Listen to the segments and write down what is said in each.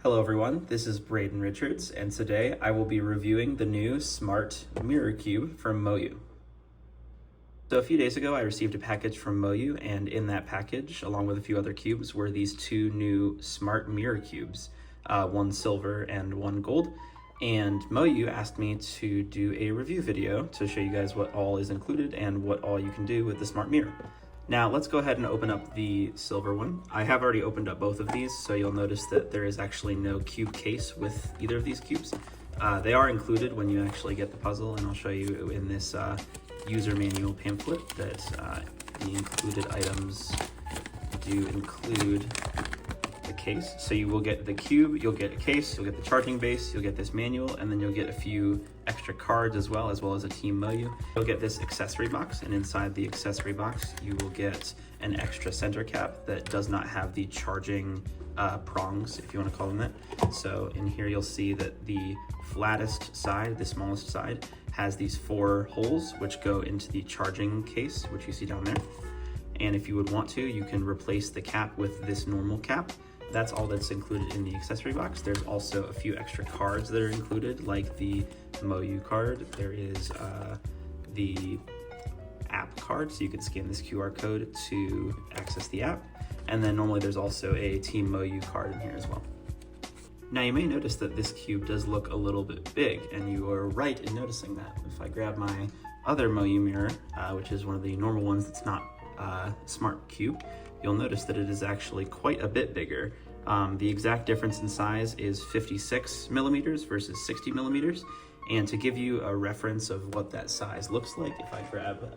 Hello everyone, this is Braden Richards, and today I will be reviewing the new Smart Mirror Cube from MoYu. So a few days ago I received a package from MoYu, and in that package, along with a few other cubes, were these two new Smart Mirror Cubes, one silver and one gold. And MoYu asked me to do a review video to show you guys what all is included and what all you can do with the Smart Mirror. Now let's go ahead and open up the silver one. I have already opened up both of these, so you'll notice that there is actually no cube case with either of these cubes. They are included when you actually get the puzzle, and I'll show you in this user manual pamphlet that the included items do include the case. So you will get the cube, you'll get a case, you'll get the charging base, you'll get this manual, and then you'll get a few extra cards as well as a Team MoYu. You'll get this accessory box, and inside the accessory box you will get an extra center cap that does not have the charging prongs, if you want to call them that. So in here you'll see that the flattest side, the smallest side, has these 4 holes which go into the charging case, which you see down there. And if you would want to, you can replace the cap with this normal cap. That's all that's included in the accessory box. There's also a few extra cards that are included, like the MoYu card. There is the app card, so you can scan this QR code to access the app. And then normally there's also a Team MoYu card in here as well. Now you may notice that this cube does look a little bit big, and you are right in noticing that. If I grab my other MoYu mirror, which is one of the normal ones that's not Smart Cube, you'll notice that it is actually quite a bit bigger. The exact difference in size is 56 millimeters versus 60 millimeters. And to give you a reference of what that size looks like, if I grab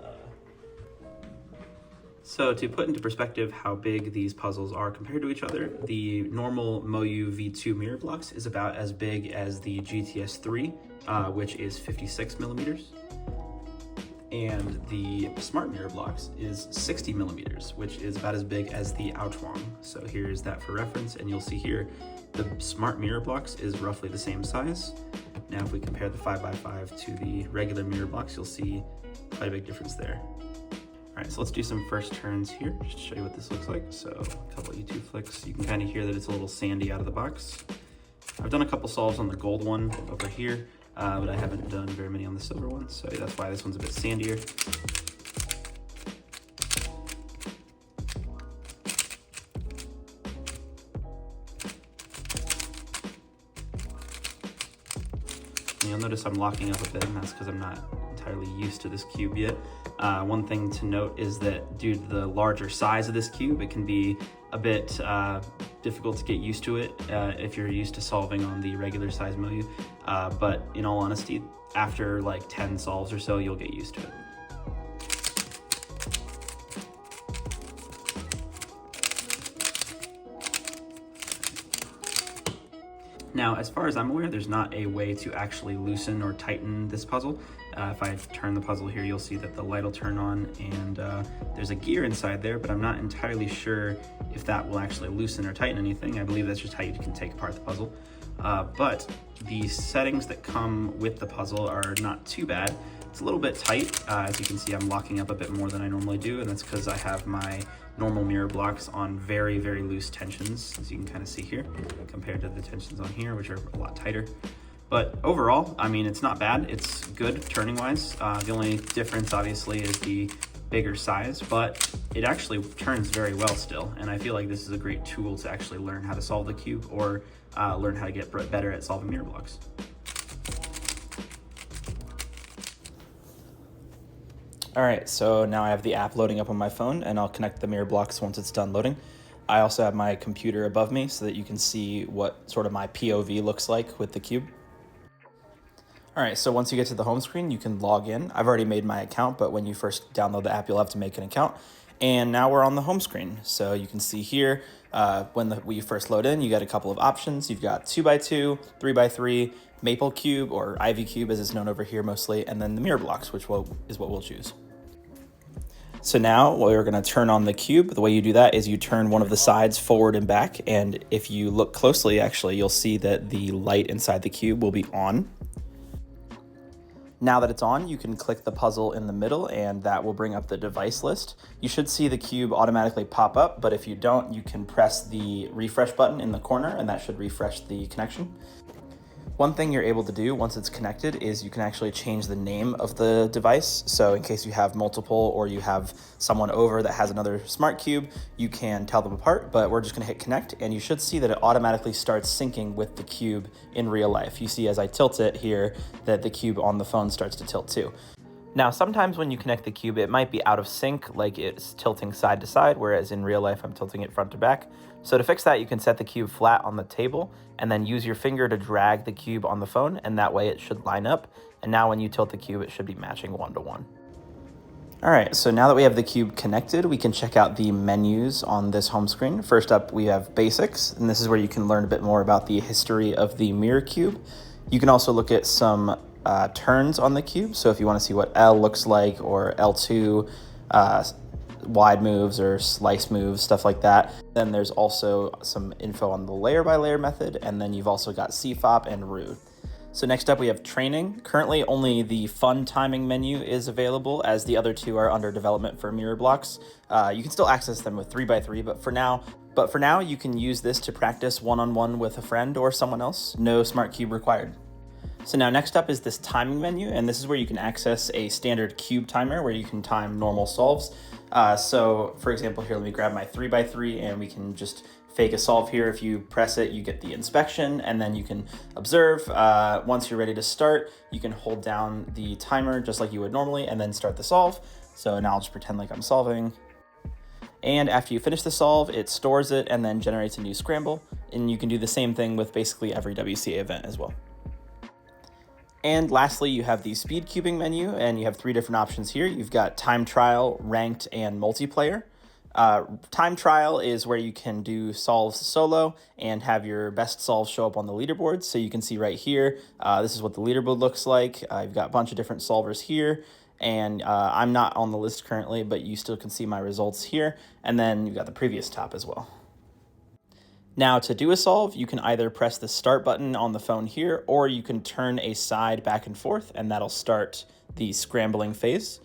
so to put into perspective how big these puzzles are compared to each other, the normal MoYu V2 mirror blocks is about as big as the GTS3, which is 56 millimeters. And the Smart Mirror blocks is 60 millimeters, which is about as big as the Aotuang. So here's that for reference, and you'll see here the Smart Mirror blocks is roughly the same size. Now if we compare the 5x5 to the regular mirror blocks, you'll see quite a big difference there. All right, so let's do some first turns here, just to show you what this looks like. So a couple of YouTube flicks. You can kind of hear that it's a little sandy out of the box. I've done a couple solves on the gold one over here, but I haven't done very many on the silver one, so that's why this one's a bit sandier. And you'll notice I'm locking up a bit, and that's because I'm not entirely used to this cube yet. One thing to note is that due to the larger size of this cube, it can be a bit difficult to get used to it if you're used to solving on the regular size MoYu, but in all honesty, after like 10 solves or so, you'll get used to it. Now, as far as I'm aware, there's not a way to actually loosen or tighten this puzzle. If I turn the puzzle here, you'll see that the light will turn on, and there's a gear inside there, but I'm not entirely sure if that will actually loosen or tighten anything. I believe that's just how you can take apart the puzzle. But the settings that come with the puzzle are not too bad. It's a little bit tight. As you can see, I'm locking up a bit more than I normally do, and that's because I have my normal mirror blocks on very, very loose tensions, as you can kind of see here, compared to the tensions on here, which are a lot tighter. But overall, I mean, it's not bad. It's good turning-wise. The only difference, obviously, is the bigger size, but it actually turns very well still, and I feel like this is a great tool to actually learn how to solve the cube or learn how to get better at solving mirror blocks. All right, so now I have the app loading up on my phone, and I'll connect the mirror blocks once it's done loading. I also have my computer above me so that you can see what sort of my POV looks like with the cube. All right, so once you get to the home screen, you can log in. I've already made my account, but when you first download the app, you'll have to make an account. And now we're on the home screen. So you can see here, when you first load in, you get a couple of options. You've got 2x2, 3x3, Maple Cube, or Ivy Cube as it's known over here mostly, and then the mirror blocks, which is what we'll choose. So now we're gonna turn on the cube. The way you do that is you turn one of the sides forward and back, and if you look closely, actually, you'll see that the light inside the cube will be on. Now that it's on, you can click the puzzle in the middle and that will bring up the device list. You should see the cube automatically pop up, but if you don't, you can press the refresh button in the corner and that should refresh the connection. One thing you're able to do once it's connected is you can actually change the name of the device. So in case you have multiple or you have someone over that has another smart cube, you can tell them apart, but we're just gonna hit connect and you should see that it automatically starts syncing with the cube in real life. You see as I tilt it here that the cube on the phone starts to tilt too. Now, sometimes when you connect the cube, it might be out of sync, like it's tilting side to side, whereas in real life, I'm tilting it front to back. So to fix that, you can set the cube flat on the table and then use your finger to drag the cube on the phone, and that way it should line up. And now when you tilt the cube, it should be matching 1-to-1. All right, so now that we have the cube connected, we can check out the menus on this home screen. First up, we have basics, and this is where you can learn a bit more about the history of the mirror cube. You can also look at some turns on the cube. So if you want to see what L looks like, or L2, wide moves or slice moves, stuff like that. Then there's also some info on the layer by layer method. And then you've also got CFOP and root. So next up we have training. Currently only the fun timing menu is available, as the other two are under development for mirror blocks. You can still access them with 3x3, but for now you can use this to practice one-on-one with a friend or someone else. No smart cube required. So now next up is this timing menu, and this is where you can access a standard cube timer where you can time normal solves. So for example, here, let me grab my 3x3 and we can just fake a solve here. If you press it, you get the inspection and then you can observe. Once you're ready to start, you can hold down the timer just like you would normally and then start the solve. So now I'll just pretend like I'm solving. And after you finish the solve, it stores it and then generates a new scramble. And you can do the same thing with basically every WCA event as well. And lastly, you have the speed cubing menu, and you have 3 different options here. You've got time trial, ranked, and multiplayer. Time trial is where you can do solves solo and have your best solves show up on the leaderboard. So you can see right here, this is what the leaderboard looks like. I've got a bunch of different solvers here, and I'm not on the list currently, but you still can see my results here. And then you've got the previous top as well. Now to do a solve, you can either press the start button on the phone here, or you can turn a side back and forth and that'll start the scrambling phase.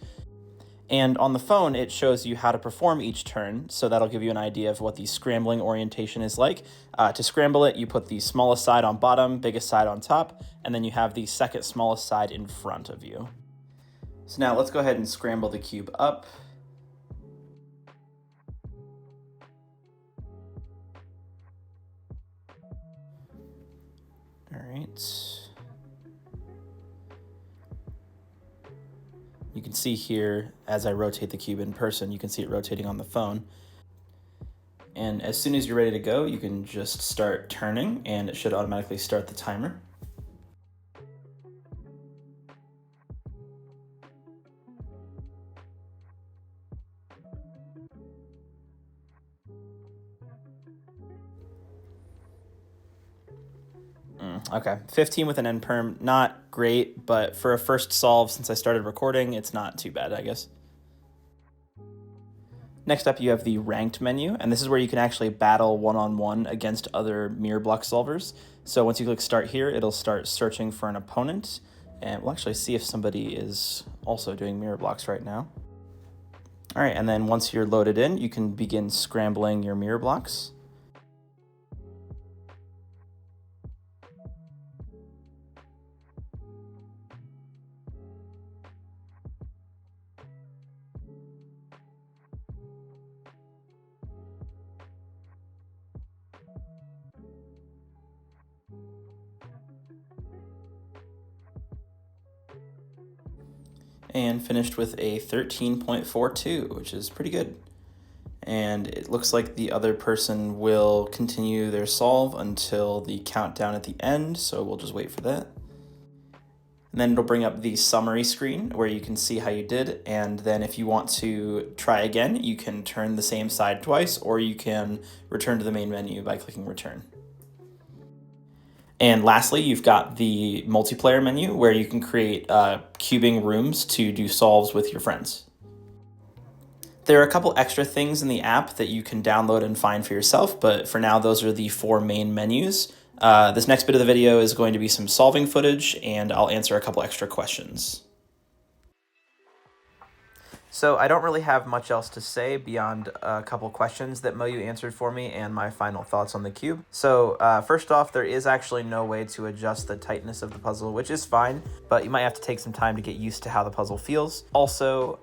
And on the phone, it shows you how to perform each turn. So that'll give you an idea of what the scrambling orientation is like. To scramble it, you put the smallest side on bottom, biggest side on top, and then you have the second smallest side in front of you. So now let's go ahead and scramble the cube up. All right. You can see here, as I rotate the cube in person, you can see it rotating on the phone. And as soon as you're ready to go, you can just start turning and it should automatically start the timer. Okay, 15 with an end perm, not great, but for a first solve since I started recording, it's not too bad, I guess. Next up, you have the ranked menu, and this is where you can actually battle one-on-one against other mirror block solvers. So once you click start here, it'll start searching for an opponent, and we'll actually see if somebody is also doing mirror blocks right now. All right, and then once you're loaded in, you can begin scrambling your mirror blocks. And finished with a 13.42, which is pretty good. And it looks like the other person will continue their solve until the countdown at the end, so we'll just wait for that. And then it'll bring up the summary screen where you can see how you did, and then if you want to try again, you can turn the same side twice, or you can return to the main menu by clicking return. And lastly, you've got the multiplayer menu where you can create cubing rooms to do solves with your friends. There are a couple extra things in the app that you can download and find for yourself, but for now, those are the 4 main menus. This next bit of the video is going to be some solving footage, and I'll answer a couple extra questions. So I don't really have much else to say beyond a couple questions that MoYu answered for me and my final thoughts on the cube. So first off, there is actually no way to adjust the tightness of the puzzle, which is fine, but you might have to take some time to get used to how the puzzle feels. Also,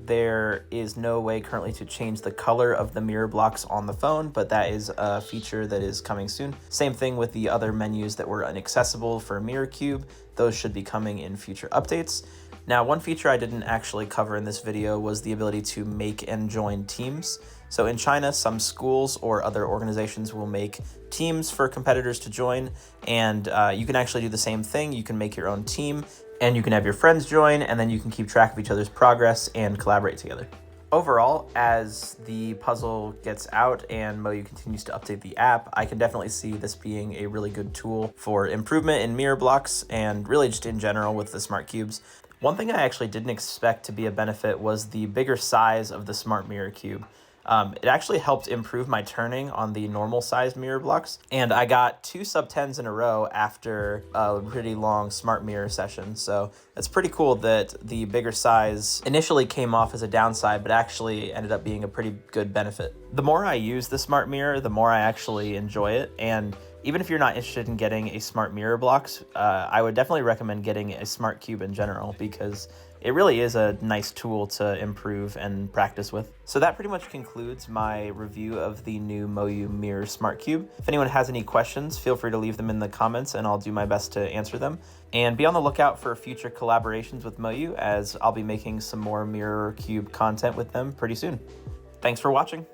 there is no way currently to change the color of the mirror blocks on the phone, but that is a feature that is coming soon. Same thing with the other menus that were inaccessible for Mirror Cube. Those should be coming in future updates. Now, one feature I didn't actually cover in this video was the ability to make and join teams. So in China, some schools or other organizations will make teams for competitors to join, and you can actually do the same thing. You can make your own team, and you can have your friends join, and then you can keep track of each other's progress and collaborate together. Overall, as the puzzle gets out and MoYu continues to update the app, I can definitely see this being a really good tool for improvement in mirror blocks and really just in general with the smart cubes. One thing I actually didn't expect to be a benefit was the bigger size of the smart mirror cube. It actually helped improve my turning on the normal sized mirror blocks, and I got 2 sub-10s in a row after a pretty long smart mirror session. So it's pretty cool that the bigger size initially came off as a downside, but actually ended up being a pretty good benefit. The more I use the smart mirror, the more I actually enjoy it, and even if you're not interested in getting a smart mirror blocks, I would definitely recommend getting a smart cube in general, because it really is a nice tool to improve and practice with. So that pretty much concludes my review of the new MoYu Mirror Smart Cube. If anyone has any questions, feel free to leave them in the comments and I'll do my best to answer them. And be on the lookout for future collaborations with MoYu, as I'll be making some more Mirror Cube content with them pretty soon. Thanks for watching.